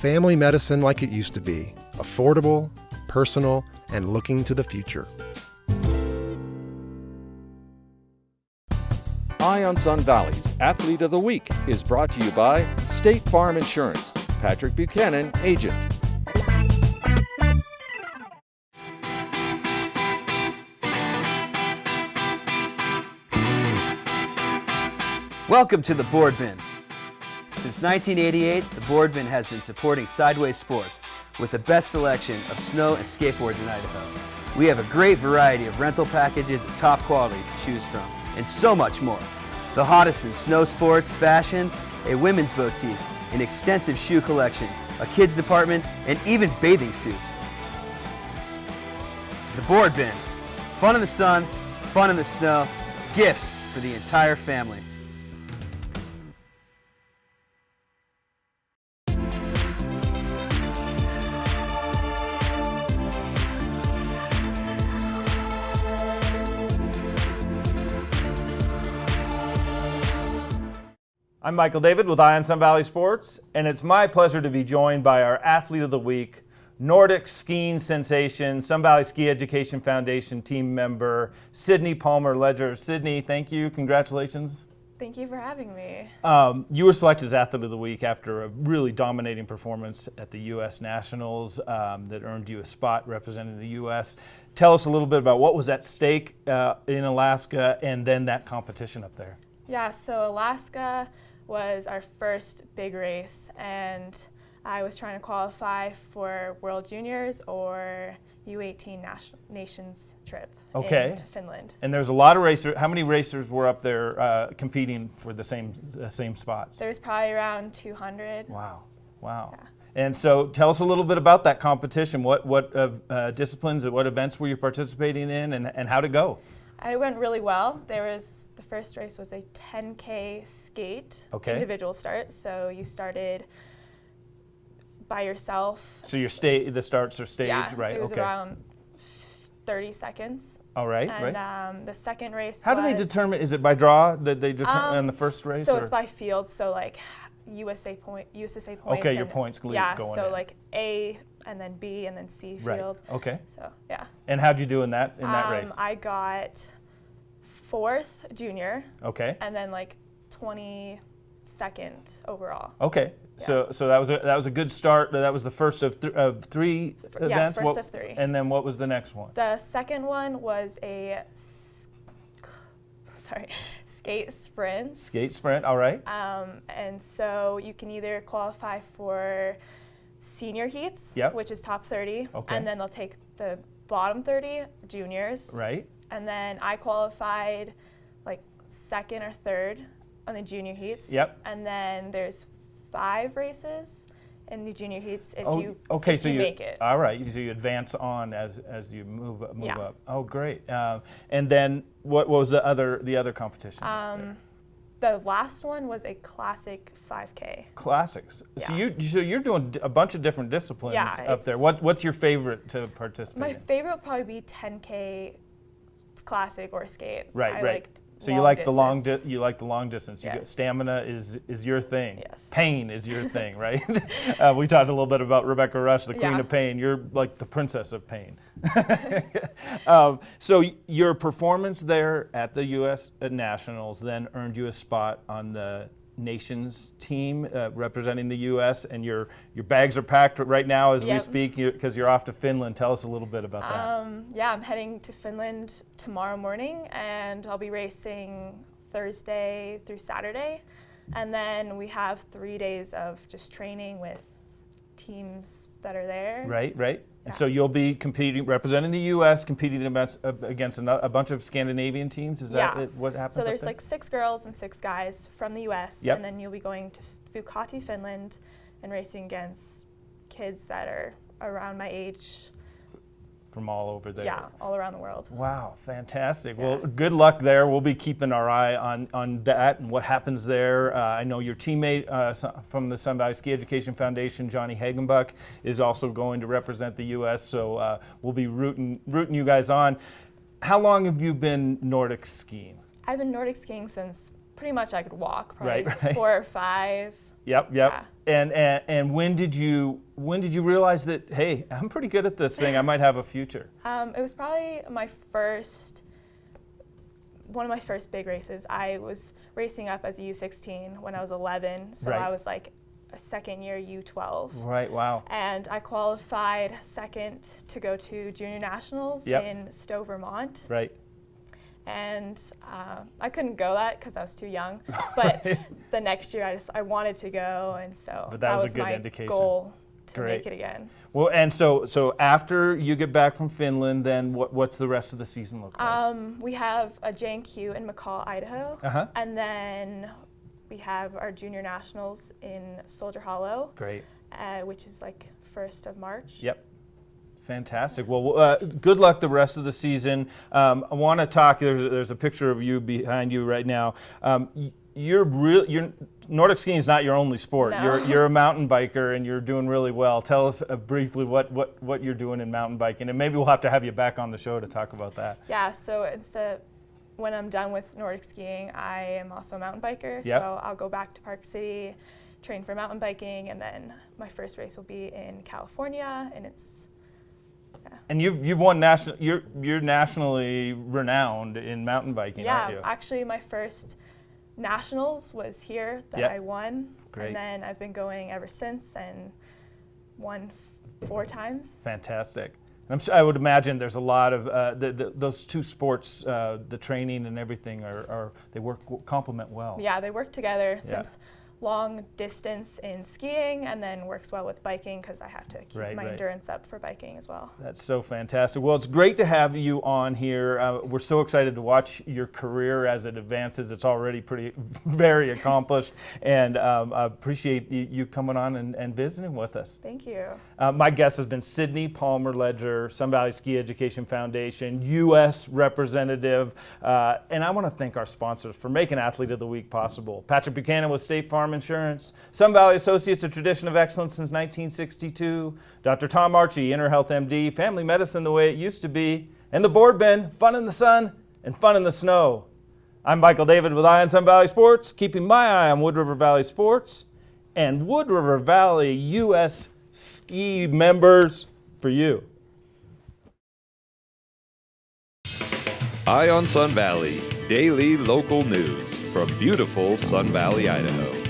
Family medicine like it used to be, affordable, personal, and looking to the future. Eye on Sun Valley's Athlete of the Week is brought to you by State Farm Insurance. Patrick Buchanan, agent. Welcome to the Board Bin. Since 1988, the Board Bin has been supporting Sideways Sports with the best selection of snow and skateboards in Idaho. We have a great variety of rental packages of top quality to choose from, and so much more. The hottest in snow sports, fashion, a women's boutique, an extensive shoe collection, a kids department, and even bathing suits. The Board Bin. Fun in the sun, fun in the snow, gifts for the entire family. I'm Michael David with Eye on Sun Valley Sports, and it's my pleasure to be joined by our Athlete of the Week, Nordic skiing sensation, Sun Valley Ski Education Foundation team member, Sydney Palmer-Lege-Sun. Sydney, thank you. Congratulations. Thank you for having me. You were selected as Athlete of the Week after a really dominating performance at the U.S. Nationals that earned you a spot representing the U.S. Tell us a little bit about what was at stake in Alaska and then that competition up there. Yeah, so Alaska was our first big race, and I was trying to qualify for World Juniors or U18 Nations trip in Finland. And there's a lot of racers. How many racers were up there competing for the same spots? There's probably around 200. Wow. Yeah. And so tell us a little bit about that competition. What disciplines, what events were you participating in, and how'd it go? It went really well. The first race was a 10K skate individual start. So you started by yourself. So the starts are staged, right? It was around 30 seconds. All right, and the second race How do they determine, is it by draw that they determine in the first race? So it's by field, so like USSA points. Okay, your points going so in. Like A and then B and then C field. Right, okay. So, yeah. And how'd you do in that race? I got 4th junior. Okay. And then like 22nd overall. Okay. Yeah. So that was a good start. That was the first of three events. Yeah, first of 3. And then what was the next one? The second one was a skate sprint. Skate sprint. All right. And so you can either qualify for senior heats, which is top 30, and then they'll take the bottom 30 juniors. Right. And then I qualified like 2nd or 3rd on the junior heats. Yep. And then there's 5 races in the junior heats if you make it. All right, so you advance on as you move up. Oh, great. And then what was the other competition? The last one was a classic 5K. Classics. Yeah. So you're doing a bunch of different disciplines up there. What's your favorite to participate in? My favorite would probably be 10K classic or skate. Right. So you like the long distance. Yes. Stamina is your thing. Yes. Pain is your thing, right? We talked a little bit about Rebecca Rush, the Queen of Pain. You're like the Princess of Pain. So your performance there at the U.S. Nationals then earned you a spot on the nations team representing the U.S. and your bags are packed right now as we speak because you're off to Finland. Tell us a little bit about that. I'm heading to Finland tomorrow morning, and I'll be racing Thursday through Saturday, and then we have 3 days of just training with teams that are there. Right. And so you'll be representing the U.S., competing against a bunch of Scandinavian teams? Is that what happens? So there's like 6 girls and 6 guys from the U.S., and then you'll be going to Vuokatti, Finland, and racing against kids that are around my age. From all over there. Yeah, all around the world. Wow, fantastic. Yeah. Well, good luck there. We'll be keeping our eye on that and what happens there. I know your teammate from the Sun Valley Ski Education Foundation, Johnny Hagenbuck, is also going to represent the U.S., so we'll be rooting you guys on. How long have you been Nordic skiing? I've been Nordic skiing since pretty much I could walk, probably right. 4 or 5. Yep. Yeah. And when did you realize that, hey, I'm pretty good at this thing, I might have a future? It was probably one of my first big races. I was racing up as a U16 when I was 11, so Right. I was like a second year U12. Right, wow. And I qualified second to go to Junior Nationals Yep. in Stowe, Vermont. Right. And I couldn't go that because I was too young. But the next year I wanted to go, and so But that was a good my indication. goal to Great. make it again. Well, and so after you get back from Finland, then what's the rest of the season look like? We have a J&Q in McCall, Idaho. Uh-huh. And then we have our Junior Nationals in Soldier Hollow, Great. which is like 1st of March. Yep. Fantastic. Well, good luck the rest of the season. I want to talk. There's a picture of you behind you right now. You're Nordic skiing is not your only sport. No. You're a mountain biker and you're doing really well. Tell us briefly what you're doing in mountain biking, and maybe we'll have to have you back on the show to talk about that. Yeah, so when I'm done with Nordic skiing, I am also a mountain biker. Yep. So I'll go back to Park City, train for mountain biking, and then my first race will be in California, and it's And you've won national. You're nationally renowned in mountain biking, aren't you? yeah. Actually, my first nationals was here that Yep. I won, Great. and then I've been going ever since and won 4 times. Fantastic. And I would imagine there's a lot of those two sports, the training and everything, they complement well. Yeah, they work together Yeah. since long distance in skiing, and then works well with biking because I have to keep Right, my right. endurance up for biking as well. That's so fantastic. Well, it's great to have you on here. We're so excited to watch your career as it advances. It's already very accomplished, and I appreciate you coming on and visiting with us. Thank you. My guest has been Sydney Palmer-Lege-Sun, Sun Valley Ski Education Foundation, U.S. representative, and I want to thank our sponsors for making Athlete of the Week possible. Patrick Buchanan with State Farm Insurance, Sun Valley Associates, a tradition of excellence since 1962, Dr. Tom Archie, Inner Health MD, Family Medicine the way it used to be, and the Board Ben, fun in the sun and fun in the snow. I'm Michael David with Eye on Sun Valley Sports, keeping my eye on Wood River Valley sports and Wood River Valley U.S. ski members for you. Eye on Sun Valley, daily local news from beautiful Sun Valley, Idaho.